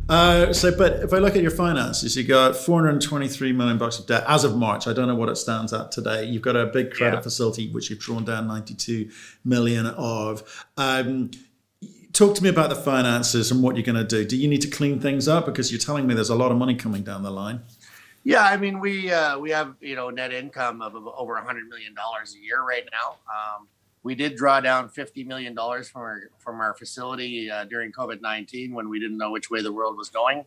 But if I look at your finances, you got 423 million bucks of debt as of March. I don't know what it stands at today. You've got a big credit Yeah. facility which you've drawn down 92 million of. Talk to me about the finances and what you're going to do. Do you need to clean things up because you're telling me there's a lot of money coming down the line? Yeah, I mean, we have net income of over $100 million a year right now. We did draw down $50 million from our facility during COVID-19 when we didn't know which way the world was going.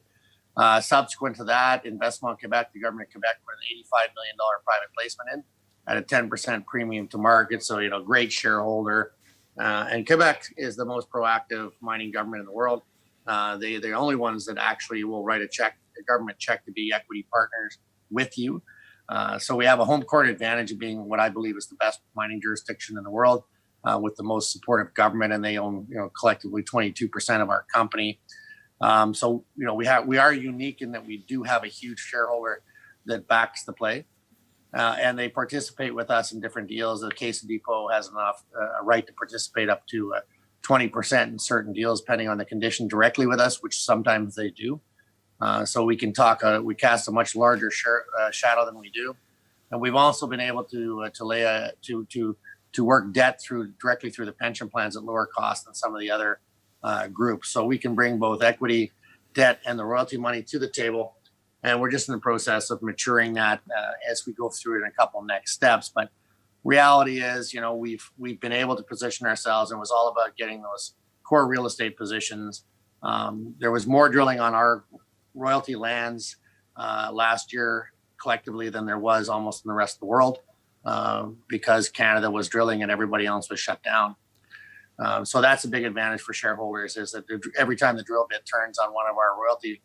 Subsequent to that, Investment Quebec, the government of Quebec, put an $85 million private placement in at a 10% premium to market. So great shareholder. And Quebec is the most proactive mining government in the world. They're the only ones that actually will write a government check to be equity partners with you. So we have a home court advantage of being what I believe is the best mining jurisdiction in the world, with the most supportive government, and they own collectively 22% of our company. So we are unique in that we do have a huge shareholder that backs the play. And they participate with us in different deals. The Queso Depot has a right to participate up to 20% in certain deals, depending on the condition, directly with us, which sometimes they do. So we can talk. We cast a much larger shadow than we do, and we've also been able to work debt directly through the pension plans at lower cost than some of the other groups. So we can bring both equity, debt, and the royalty money to the table. And we're just in the process of maturing that as we go through it in a couple of next steps. But reality is, we've been able to position ourselves, and it was all about getting those core real estate positions. There was more drilling on our royalty lands last year collectively than there was almost in the rest of the world, because Canada was drilling and everybody else was shut down. So that's a big advantage for shareholders, is that every time the drill bit turns on one of our royalty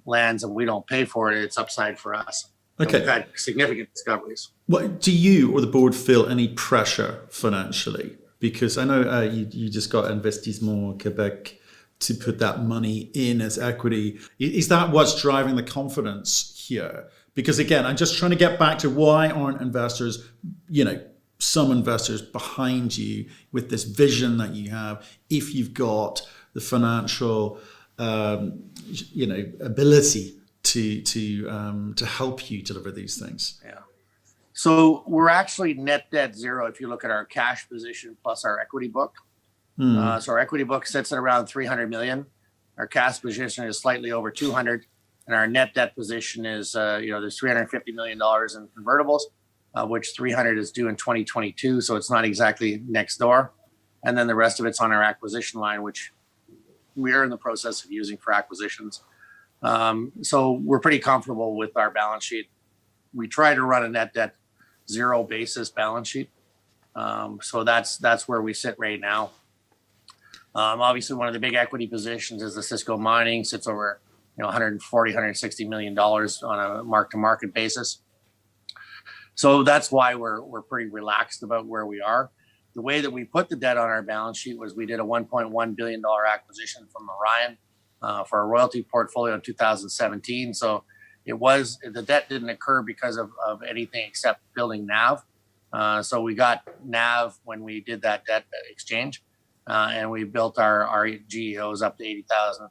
lands and we don't pay for it, it's upside for us. Okay. We've had significant discoveries. What do you or the board feel any pressure financially? Because I know you just got Investissement Quebec to put that money in as equity. Is that what's driving the confidence here? Because again, I'm just trying to get back to why aren't investors, some investors behind you with this vision that you have, if you've got the financial ability to help you deliver these things. Yeah. So we're actually net debt zero if you look at our cash position plus our equity book. So our equity book sits at around 300 million. Our cash position is slightly over 200, and our net debt position is there's $350 million in convertibles, which 300 is due in 2022. So it's not exactly next door. And then the rest of it's on our acquisition line, which we are in the process of using for acquisitions. So we're pretty comfortable with our balance sheet. We try to run a net debt zero basis balance sheet. So that's where we sit right now. Obviously, one of the big equity positions is the Osisko Mining, sits over 140, $160 million on a mark-to-market basis. So that's why we're pretty relaxed about where we are. The way that we put the debt on our balance sheet was we did a $1.1 billion acquisition from Orion for a royalty portfolio in 2017. So the debt didn't occur because of anything except building NAV. So we got NAV when we did that debt exchange, and we built our GEOs up to 80,000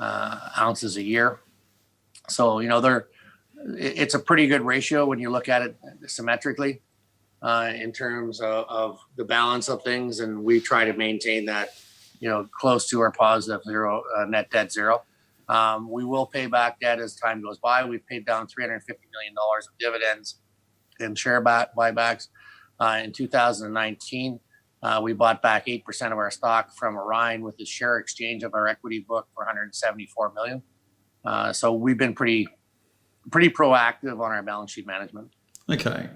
ounces a year. So it's a pretty good ratio when you look at it symmetrically in terms of the balance of things, and we try to maintain that close to our positive zero, net debt zero. We will pay back debt as time goes by. We've paid down $350 million of dividends and share buybacks. In 2019, we bought back 8% of our stock from Orion with the share exchange of our equity book for $174 million. So we've been pretty proactive on our balance sheet management. Okay.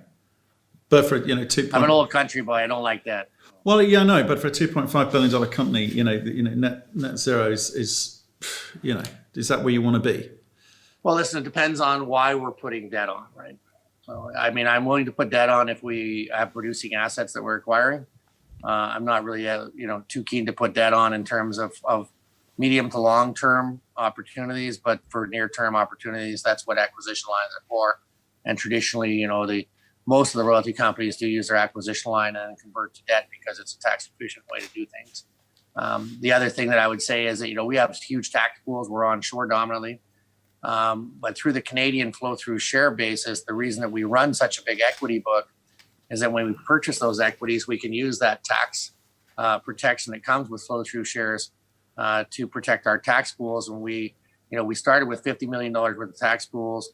But for I'm an old country boy. I don't like that. Well, yeah, no, but for a $2.5 billion company, net zero is is that where you want to be? Well, listen, it depends on why we're putting debt on, right? So, I mean, I'm willing to put debt on if we have producing assets that we're acquiring. I'm not really, too keen to put debt on in terms of medium to long-term opportunities, but for near-term opportunities, that's what acquisition lines are for. And traditionally, most of the royalty companies do use their acquisition line and convert to debt because it's a tax-efficient way to do things. The other thing that I would say is that, we have huge tax pools. We're onshore dominantly. But through the Canadian flow-through share basis, the reason that we run such a big equity book is that when we purchase those equities, we can use that tax protection that comes with flow-through shares to protect our tax pools. And we started with $50 million worth of tax pools.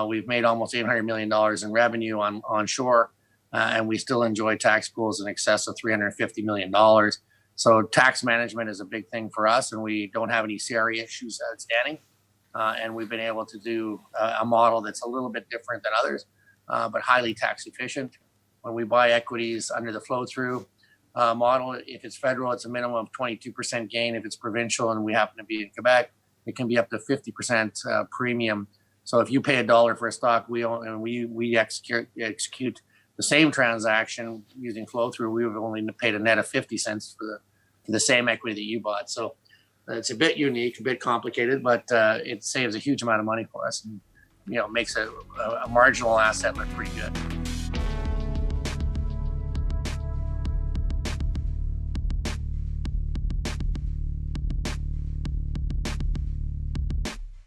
We've made almost $800 million in revenue onshore, and we still enjoy tax pools in excess of $350 million. So tax management is a big thing for us, and we don't have any CRE issues outstanding. And we've been able to do a model that's a little bit different than others, but highly tax efficient. When we buy equities under the flow-through model, if it's federal, it's a minimum of 22% gain. If it's provincial and we happen to be in Quebec, it can be up to 50% premium. So if you pay $1 for a stock, we execute the same transaction using flow-through, we would have only paid a net of 50 cents for the same equity that you bought. So it's a bit unique, a bit complicated, but it saves a huge amount of money for us and makes a marginal asset look pretty good.